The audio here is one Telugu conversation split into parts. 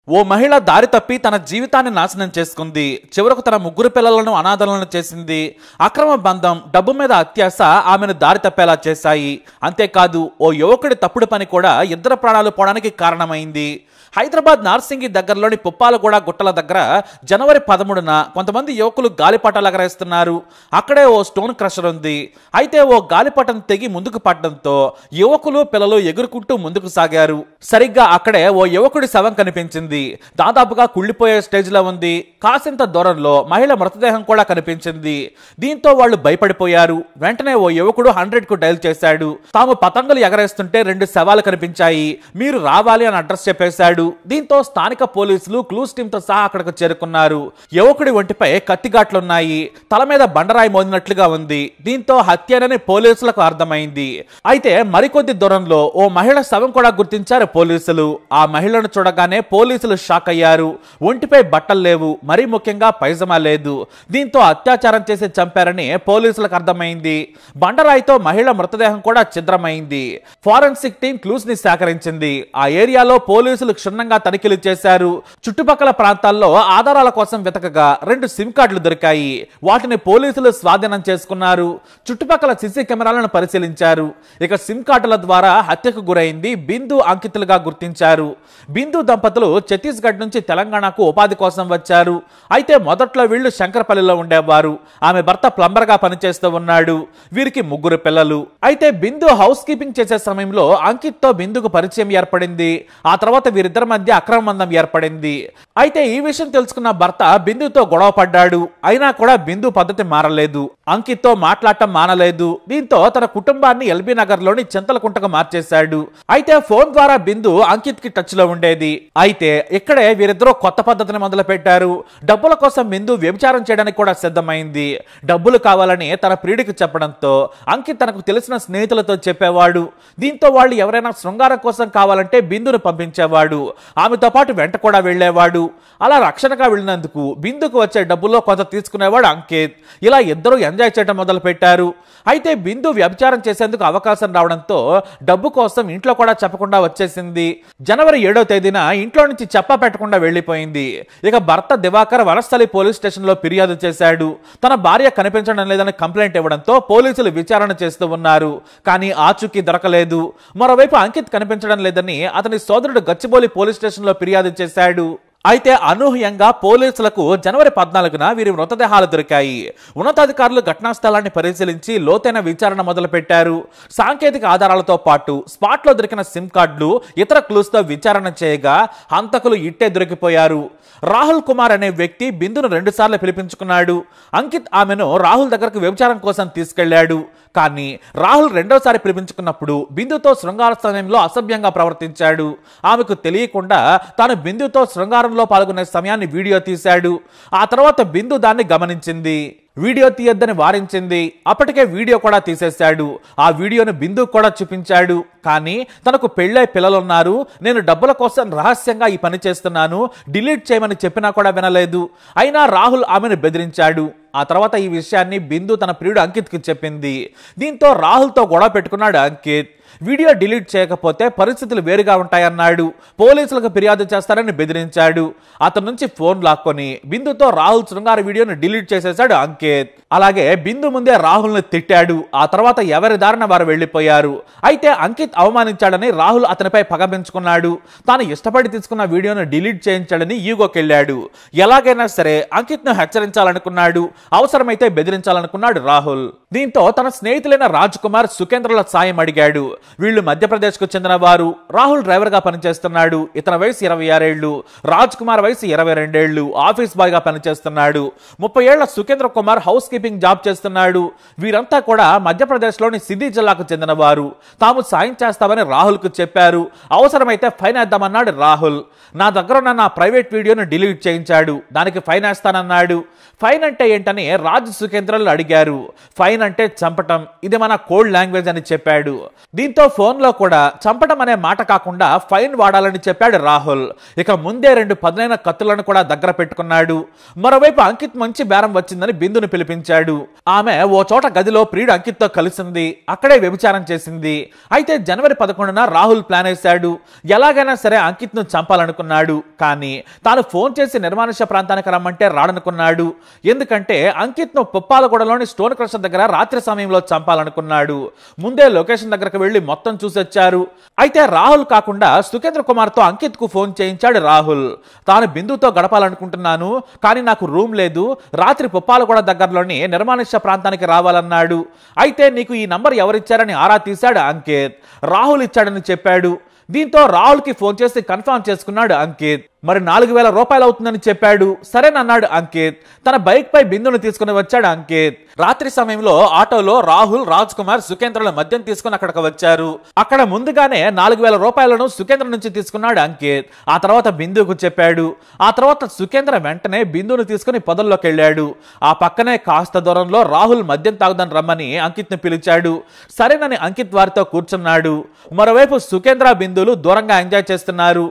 ఓ మహిళ దారి తప్పి తన జీవితాన్ని నాశనం చేసుకుంది. చివరకు తన ముగ్గురు పిల్లలను అనాథలను చేసింది. అక్రమ బంధం, డబ్బు మీద అత్యాశ ఆమెను దారి తప్పేలా చేశాయి. అంతేకాదు ఓ యువకుడి తప్పుడు పని కూడా ఇద్దరు ప్రాణాలు పోవడానికి కారణమైంది. హైదరాబాద్ నార్సింగి దగ్గరలోని పుప్పాలగూడ గుట్టల దగ్గర జనవరి 13న కొంతమంది యువకులు గాలిపటాలు ఎగరేస్తున్నారు. అక్కడే ఓ స్టోన్ క్రషర్ ఉంది. అయితే ఓ గాలిపటం తెగి ముందుకు పడడంతో యువకులు పిల్లలు ఎగురుకుంటూ ముందుకు సాగారు. సరిగ్గా అక్కడే ఓ యువకుడి శవం కనిపించింది. దాదాపుగా కుళ్ళిపోయే స్టేజ్ లో ఉంది. కాసింత దూరంలో మహిళ మృతదేహం కూడా కనిపించింది. దీంతో వాళ్ళు భయపడిపోయారు. వెంటనే ఓ యువకుడు 100కు డయల్ చేశాడు. తాము పతంగులు ఎగరేస్తుంటే 2 శవాలు కనిపించాయి, మీరు రావాలి అని అడ్రస్ చెప్పేశాడు. దీంతో స్థానిక పోలీసులు క్లూస్ టీమ్ తో సహా అక్కడికి చేరుకున్నారు. యువకుడి ఒంటిపై కత్తిగాట్లున్నాయి, తల మీద బండరాయి మోదినట్లుగా ఉంది. దీంతో హత్యనని పోలీసులకు అర్థమైంది. అయితే మరికొద్ది దూరంలో ఓ మహిళ శవం కూడా గుర్తించారు పోలీసులు. ఆ మహిళను చూడగానే పోలీసులు షాక్ అయ్యారు. ఒంటిపై బట్టలు లేవు, మరీ ముఖ్యంగా పైజమా లేదు. దీంతో అత్యాచారం చేసి చంపారని పోలీసులకు అర్థమైంది. బండరాయితో మహిళ మృతదేహం కూడా ఛిద్రమైంది. ఫోరెన్సిక్ టీం క్లూస్ ని సేకరించింది. ఆ ఏరియాలో పోలీసులు క్షుణ్ణంగా తనిఖీలు చేశారు. చుట్టుపక్కల ప్రాంతాల్లో ఆధారాల కోసం వెతకగా 2 సిమ్ కార్డులు దొరికాయి. వాటిని పోలీసులు స్వాధీనం చేసుకున్నారు. చుట్టుపక్కల సీసీ కెమెరాలను పరిశీలించారు. ఇక సిమ్ కార్డుల ద్వారా హత్యకు గురైంది బిందు, అంకితులుగా గుర్తించారు. బిందు దంపతులు ఛత్తీస్గఢ్ నుంచి తెలంగాణకు ఉపాధి కోసం వచ్చారు. అయితే మొదట్లో వీళ్ళు శంకరపల్లిలో ఉండేవారు. ఆమె భర్త ప్లంబర్ గా పనిచేస్తూ ఉన్నాడు. వీరికి 3 పిల్లలు. అయితే బిందు హౌస్ కీపింగ్ చేసే సమయంలో అంకిత్ తో బిందుకు పరిచయం ఏర్పడింది. ఆ తర్వాత వీరిద్దరి మధ్య అక్రమ బంధం ఏర్పడింది. అయితే ఈ విషయం తెలుసుకున్న భర్త బిందుతో గొడవ పడ్డాడు. అయినా కూడా బిందు పద్ధతి మారలేదు. అంకిత్ తో మాట్లాడటం మానలేదు. దీంతో తన కుటుంబాన్ని ఎల్బీ నగర్ లోని చింతలకుంటకు మార్చేశాడు. అయితే ఫోన్ ద్వారా బిందు అంకిత్ కి టచ్ లో ఉండేది. అయితే ఇక్కడే వీరిద్దరూ కొత్త పద్ధతిని మొదలు పెట్టారు. డబ్బుల కోసం బిందు వ్యభిచారం చేయడానికి కూడా సిద్ధమైంది. డబ్బులు కావాలని తన ప్రియుడికి చెప్పడంతో అంకిత్ తనకు తెలిసిన స్నేహితులతో చెప్పేవాడు. దీంతో వాళ్ళు ఎవరైనా శృంగారం కోసం కావాలంటే బిందును పంపించేవాడు. ఆమెతో పాటు వెంట కూడా వెళ్లేవాడు. అలా రక్షణగా వెళ్ళినందుకు బిందుకు వచ్చే డబ్బులో కొంత తీసుకునేవాడు అంకిత్. ఇలా ఇద్దరు ఎంజాయ్ చేయడం మొదలు పెట్టారు. అయితే బిందు వ్యభిచారం చేసేందుకు అవకాశం రావడంతో డబ్బు కోసం ఇంట్లో కూడా చెప్పకుండా వచ్చేసింది. జనవరి 7వ తేదీన ఇంట్లో నుంచి చెప్పా పెట్టకుండా వెళ్లిపోయింది. ఇక భర్త దివాకర్ వనస్థలి పోలీస్ స్టేషన్ లో ఫిర్యాదు చేశాడు. తన భార్య కనిపించడం లేదని కంప్లైంట్ ఇవ్వడంతో పోలీసులు విచారణ చేస్తూ ఉన్నారు. కానీ ఆచూకీ దొరకలేదు. మరోవైపు అంకిత్ కనిపించడం లేదని అతని సోదరుడు గచ్చిబౌలి పోలీస్ స్టేషన్ లో ఫిర్యాదు చేశాడు. అయితే అనూహ్యంగా పోలీసులకు జనవరి 14న వీరి మృతదేహాలు దొరికాయి. ఉన్నతాధికారులు ఘటనా స్థలాన్ని పరిశీలించి లోతైన విచారణ మొదలు పెట్టారు. సాంకేతిక ఆధారాలతో పాటు స్పాట్ లో దొరికిన సిమ్ కార్డులు, ఇతర క్లూస్ తో విచారణ చేయగా హంతకులు ఇట్టే దొరికిపోయారు. రాహుల్ కుమార్ అనే వ్యక్తి బిందును 2 సార్లు పిలిపించుకున్నాడు. అంకిత్ ఆమెను రాహుల్ దగ్గరకు వ్యభిచారం కోసం తీసుకెళ్లాడు. కానీ రాహుల్ 2వ సారి పిలిపించుకున్నప్పుడు బిందుతో శృంగార సమయంలో అసభ్యంగా ప్రవర్తించాడు. ఆమెకు తెలియకుండా తాను బిందుతో శృంగారంలో పాల్గొనే సమయాన్ని వీడియో తీశాడు. ఆ తర్వాత బిందు దాన్ని గమనించింది. వీడియో తీయొద్దని వారించింది. అప్పటికే వీడియో కూడా తీసేశాడు. ఆ వీడియోను బిందుకు కూడా చూపించాడు. కానీ తనకు పెళ్ళై పిల్లలున్నారు, నేను డబ్బుల కోసం రహస్యంగా ఈ పని చేస్తున్నాను, డిలీట్ చేయమని చెప్పినా కూడా వినలేదు. అయినా రాహుల్ ఆమెను బెదిరించాడు. ఆ తర్వాత ఈ విషయాన్ని బిందు తన ప్రియుడు అంకిత్కి చెప్పింది. దీంతో రాహుల్తో గొడవ పెట్టుకున్నాడు అంకిత్. వీడియో డిలీట్ చేయకపోతే పరిస్థితులు వేరుగా ఉంటాయన్నాడు. పోలీసులకు ఫిర్యాదు చేస్తారని బెదిరించాడు. అతని నుంచి ఫోన్ లాక్కొని బిందుతో రాహుల్ శృంగార వీడియోను డిలీట్ చేసేశాడు అంకిత్. అలాగే బిందు ముందే రాహుల్ని తిట్టాడు. ఆ తర్వాత ఎవరి దారిన వారు వెళ్లిపోయారు. అయితే అంకిత్ అవమానించాడని రాహుల్ అతనిపై పగ పెంచుకున్నాడు. తాను ఇష్టపడి తీసుకున్న వీడియోను డిలీట్ చేయించాడని ఈగోకెళ్లాడు. ఎలాగైనా సరే అంకిత్ ను హెచ్చరించాలనుకున్నాడు. అవసరమైతే బెదిరించాలనుకున్నాడు రాహుల్. దీంతో తన స్నేహితులైన రాజ్ కుమార్, సుకేంద్రల సాయం అడిగాడు. వీళ్ళు మధ్యప్రదేశ్ కు చెందిన వారు. రాహుల్ డ్రైవర్ గా పనిచేస్తున్నాడు. ఇతని వయసు 26 ఏళ్లు. రాజ్ కుమార్ వయసు 22 ఏళ్లు. ఆఫీస్ బాయ్ గా పనిచేస్తున్నాడు. 30 ఏళ్ల సుకేంద్ర కుమార్ హౌస్ కీపింగ్ జాబ్ చేస్తున్నాడు. వీరంతా కూడా మధ్యప్రదేశ్ లోని సిద్ధి జిల్లాకు చెందిన వారు. తాము సాయం చేస్తామని రాహుల్ కు చెప్పారు. అవసరమైతే ఫైన్ వేద్దామన్నాడు రాహుల్. నా దగ్గర ఉన్న నా ప్రైవేట్ వీడియోను డిలీట్ చేయించాడు, దానికి ఫైన్ వేస్తానన్నాడు. ఫైన్ అంటే ఏంటని రాజ్, సుకేంద్రలు అడిగారు. ఫైన్ అంటే చంపటం, ఇది మన కోడ్ లాంగ్వేజ్ అని చెప్పాడు. దీంతో ఫోన్లో కూడా చంపటం అనే మాట కాకుండా ఫైన్ వాడాలని చెప్పాడు రాహుల్. ఇక ముందే 2 పదునైన కత్తులను కూడా దగ్గర పెట్టుకున్నాడు. మరోవైపు అంకిత్ మంచి బేరం వచ్చిందని బిందును పిలిపించాడు. ఆమె ఓ చోట గదిలో ప్రియుడు అంకిత్తో కలిసింది, అక్కడే వ్యభిచారం చేసింది. అయితే జనవరి 11న రాహుల్ ప్లాన్ వేశాడు. ఎలాగైనా సరే అంకిత్ ను చంపాలనుకున్నాడు. కానీ తాను ఫోన్ చేసి నిర్మానుష్య ప్రాంతానికి రమ్మంటే రాడనుకున్నాడు. ఎందుకంటే అంకిత్ ను పుప్పాలగూడలోని స్టోన్ క్రషర్ దగ్గర రాత్రి సమయంలో చంపాలనుకున్నాడు. ముందే లొకేషన్ దగ్గరకు వెళ్లి మొత్తం చూసొచ్చారు. అయితే రాహుల్ కాకుండా సుఖేంద్ర కుమార్ తో అంకిత్ కు ఫోన్ చేయించాడు రాహుల్. తాను బిందుతో గడపాలనుకుంటున్నాను, కానీ నాకు రూమ్ లేదు, రాత్రి పుప్పాలగూడ దగ్గరలోని నిర్మానుష్య ప్రాంతానికి రావాలన్నాడు. అయితే నీకు ఈ నంబర్ ఎవరిచ్చారని ఆరా తీశాడు అంకిత్. రాహుల్ ఇచ్చాడని చెప్పాడు. దీంతో రాహుల్ కి ఫోన్ చేసి కన్ఫర్మ్ చేసుకున్నాడు అంకిత్. మరి 4000 రూపాయలు అవుతుందని చెప్పాడు. సరేనన్నాడు అంకిత్. తన బైక్ పై బిందును తీసుకుని వచ్చాడు అంకిత్. రాత్రి సమయంలో ఆటోలో రాహుల్, రాజ్ కుమార్, సుఖేంద్రల మద్యం తీసుకుని అక్కడికి వచ్చారు. అక్కడ ముందుగానే 4000 రూపాయలను సుఖేంద్ర నుంచి తీసుకున్నాడు అంకిత్. ఆ తర్వాత బిందుకు చెప్పాడు. ఆ తర్వాత సుఖేంద్ర వెంటనే బిందును తీసుకుని పొదల్లోకి వెళ్ళాడు. ఆ పక్కనే కాస్త దూరంలో రాహుల్ మద్యం తాగుదని రమ్మని అంకిత్ ని పిలిచాడు. సరేనని అంకిత్ వారితో కూర్చున్నాడు. మరోవైపు సుఖేంద్ర, బిందులు దూరంగా ఎంజాయ్ చేస్తున్నారు.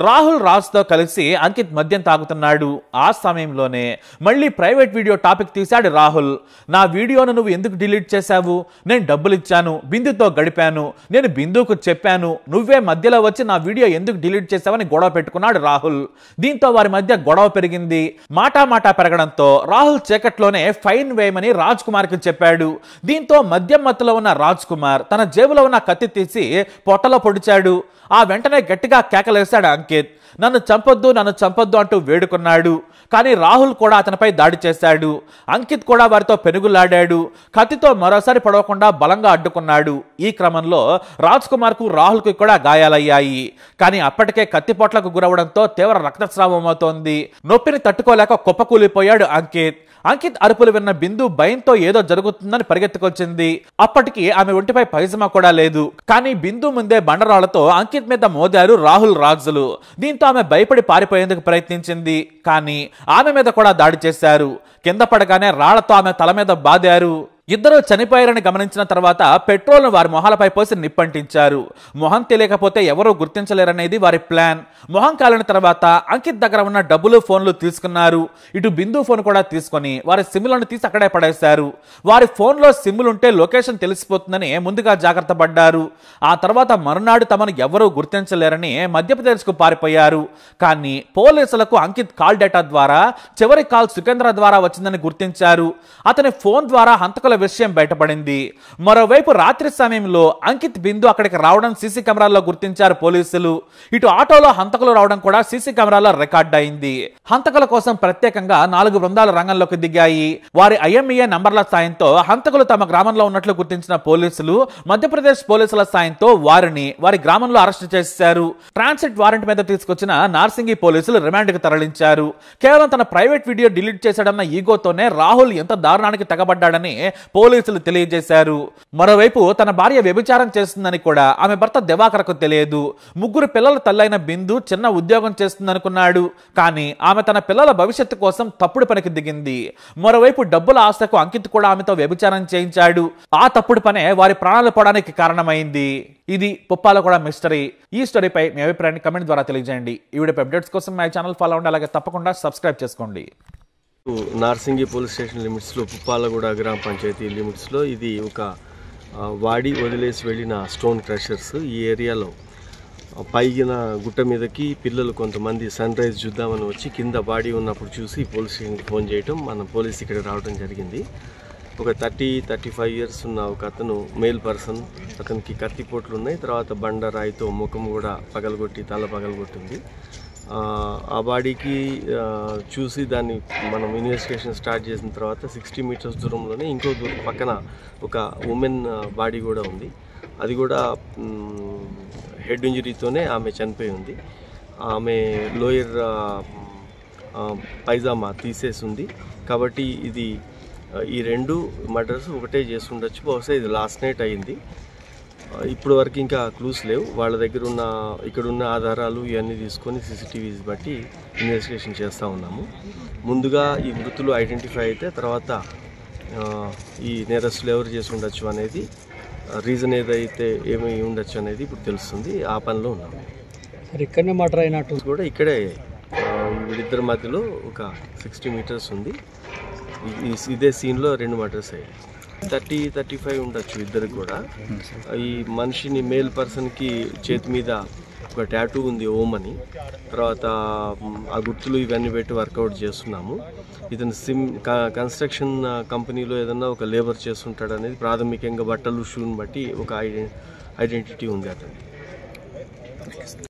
రాహుల్, రాజ్ తో కలిసి అంకిత్ మద్యం తాగుతున్నాడు. ఆ సమయంలోనే మళ్ళీ ప్రైవేట్ వీడియో టాపిక్ తీశాడు రాహుల్. నా వీడియోను నువ్వు ఎందుకు డిలీట్ చేశావు? నేను డబ్బులు ఇచ్చాను, బిందుతో గడిపాను, నేను బిందుకు చెప్పాను, నువ్వే మధ్యలో వచ్చి నా వీడియో ఎందుకు డిలీట్ చేశావని గొడవ పెట్టుకున్నాడు రాహుల్. దీంతో వారి మధ్య గొడవ పెరిగింది. మాటా పెరగడంతో రాహుల్ చీకట్లోనే ఫైన్ వేయమని రాజ్ కుమార్ కి చెప్పాడు. దీంతో మద్యం మత్తులో ఉన్న రాజ్ కుమార్ తన జేబులో ఉన్న కత్తి తీసి పొట్టలో పొడిచాడు. ఆ వెంటనే గట్టిగా కేకలేశాడు అంకిత్. నన్ను చంపొద్దు అంటూ వేడుకున్నాడు. కానీ రాహుల్ కూడా అతనిపై దాడి చేశాడు. అంకిత్ కూడా వారితో పెనుగులాడాడు. కత్తితో మరోసారి పడవకుండా బలంగా అడ్డుకున్నాడు. ఈ క్రమంలో రాజ్ కుమార్ కు, రాహుల్ కు కూడా గాయాలయ్యాయి. కానీ అప్పటికే కత్తిపోట్లకు గురవడంతో తీవ్ర రక్తస్రావం అవుతోంది. నొప్పిని తట్టుకోలేక కుప్పకూలిపోయాడు అంకిత్. అంకిత్ అరుపులు విన్న బిందు భయంతో ఏదో జరుగుతుందని పరిగెత్తుకొచ్చింది. అప్పటికి ఆమె ఒంటిపై పైజమా కూడా లేదు. కానీ బిందు ముందే బండరాళ్లతో అంకిత్ మీద మోదారు రాహుల్, రాజులు. దీంతో ఆమె భయపడి పారిపోయేందుకు ప్రయత్నించింది. కానీ ఆమె మీద కూడా దాడి చేశారు. కింద పడగానే రాళ్లతో ఆమె తల మీద బాదారు. ఇద్దరు చనిపోయారని గమనించిన తర్వాత పెట్రోల్ను వారి మొహాలపై పోసి నిప్పంటించారు. మొహం తెలియకపోతే ఎవరూ గుర్తించలేరనేది వారి ప్లాన్. మొహం కాలిన తర్వాత అంకిత్ దగ్గర ఉన్న డబ్బులు, ఫోన్లు తీసుకున్నారు. ఇటు బిందు ఫోన్ కూడా తీసుకొని వారి సిమ్లను తీసి అక్కడే పడేశారు. వారి ఫోన్లో సిమ్లుంటే లొకేషన్ తెలిసిపోతుందని ముందుగా జాగ్రత్త పడ్డారు. ఆ తర్వాత మరునాడు తమను ఎవరూ గుర్తించలేరని మధ్యప్రదేశ్కు పారిపోయారు. కానీ పోలీసులకు అంకిత్ కాల్ డేటా ద్వారా చివరి కాల్ సుఖేంద్ర ద్వారా వచ్చిందని గుర్తించారు. అతని ఫోన్ ద్వారా హంతకుల విషయం బయటపడింది. మరోవైపు రాత్రి సమయంలో అంకిత్, బిందు అక్కడికి రావడం సీసీ కెమెరాల్లో గుర్తించారు పోలీసులు. ఇటు ఆటోలో హంతకులు రావడం కూడా సీసీ కెమెరాలో రికార్డ్ అయింది. హంతకుల కోసం ప్రత్యేకంగా 4 బృందాలు రంగంలోకి దిగాయి. వారి IMEI నంబర్ల సాయంతో హంతకులు తమ గ్రామంలో ఉన్నట్లు గుర్తించిన పోలీసులు మధ్యప్రదేశ్ పోలీసుల సాయంతో వారిని వారి గ్రామంలో అరెస్టు చేశారు. ట్రాన్సిట్ వారెంట్ మీద తీసుకొచ్చిన నార్సింగి పోలీసులు రిమాండ్కి తరలించారు. కేవలం తన ప్రైవేట్ వీడియో డిలీట్ చేశాడన్న ఈగోతోనే రాహుల్ ఎంత దారుణానికి తెగబడ్డాడని పోలీసులు తెలియజేశారు. మరోవైపు తన భార్య వ్యభిచారం చేస్తుందని కూడా ఆమె భర్త దివాకర్కు తెలియదు. 3 పిల్లల తల్లైన బిందు చిన్న ఉద్యోగం చేస్తుందనుకున్నాడు. కానీ ఆమె తన పిల్లల భవిష్యత్తు కోసం తప్పుడు పనికి దిగింది. మరోవైపు డబ్బుల ఆశకు అంకిత్ కూడా ఆమెతో వ్యభిచారం చేయించాడు. ఆ తప్పుడు పనే వారి ప్రాణాలు పోవడానికి కారణమైంది. ఇది పుప్పాలగూడ మిస్టరీ. ఈ స్టోరీపై మీ అభిప్రాయాన్ని కమెంట్ ద్వారా తెలియజేయండి. ఈ వీడియో అప్డేట్స్ కోసం మా ఛానల్ ఫాలో అవ్వండి. అలాగే తప్పకుండా సబ్స్క్రైబ్ చేసుకోండి. నార్సింగి పోలీస్ స్టేషన్ లిమిట్స్లో, పుప్పాలగూడ గ్రామ పంచాయతీ లిమిట్స్లో ఇది ఒక వాడి వదిలేసి వెళ్ళిన స్టోన్ క్రషర్స్. ఈ ఏరియాలో పైన గుట్ట మీదకి పిల్లలు కొంతమంది సన్ రైజ్ చూద్దామని వచ్చి కింద బాడీ ఉన్నప్పుడు చూసి పోలీస్ స్టేషన్కి ఫోన్ చేయటం, మన పోలీస్ ఇక్కడ రావడం జరిగింది. ఒక 30-35 ఇయర్స్ ఉన్న ఒక అతను, మేల్ పర్సన్, అతనికి కత్తిపోట్లు ఉన్నాయి. తర్వాత బండరాయితో ముఖం కూడా పగలగొట్టి, తల పగలగొట్టింది. ఆ బాడీకి చూసి దాన్ని మనం ఇన్వెస్టిగేషన్ స్టార్ట్ చేసిన తర్వాత 60 మీటర్స్ దూరంలోనే ఇంకో పక్కన ఒక ఉమెన్ బాడీ కూడా ఉంది. అది కూడా హెడ్ ఇంజరీతోనే ఆమె చనిపోయి ఉంది. ఆమె లోయర్ పైజామా తీసేసి ఉంది. కాబట్టి ఇది ఈ 2 మర్డర్స్ ఒకటే చేసి ఉండొచ్చు. బహుశా ఇది లాస్ట్ నైట్ అయింది. ఇప్పుడు వరకు ఇంకా క్లూస్ లేవు. వాళ్ళ దగ్గర ఉన్న ఇక్కడున్న ఆధారాలు ఇవన్నీ తీసుకొని CCTVs బట్టి ఇన్వెస్టిగేషన్ చేస్తూ ఉన్నాము. ముందుగా ఈ మృతులు ఐడెంటిఫై అయితే తర్వాత ఈ నేరస్తులు ఎవరు చేసి ఉండొచ్చు అనేది రీజన్ ఏదైతే ఏమి ఉండొచ్చు అనేది ఇప్పుడు తెలుస్తుంది. ఆ పనిలో ఉన్నాం. ఇక్కడనే మర్డర్ అయినట్టు కూడా ఇక్కడే వీళ్ళిద్దరి మధ్యలో ఒక 60 మీటర్స్ ఉంది. ఇదే సీన్లో 2 మర్డర్స్ అయ్యాయి. 30-35 ఉండొచ్చు ఇద్దరికి కూడా. ఈ మనిషిని మేల్ పర్సన్కి చేతి మీద ఒక టాటూ ఉంది ఓం అని. తర్వాత ఆ గుర్తులు ఇవన్నీ పెట్టి వర్కౌట్ చేస్తున్నాము. ఇతను కన్స్ట్రక్షన్ కంపెనీలో ఏదన్నా ఒక లేబర్ చేస్తుంటాడు అనేది ప్రాథమికంగా బట్టలు షూని బట్టి ఒక ఐడెంటిటీ ఉంది అతను.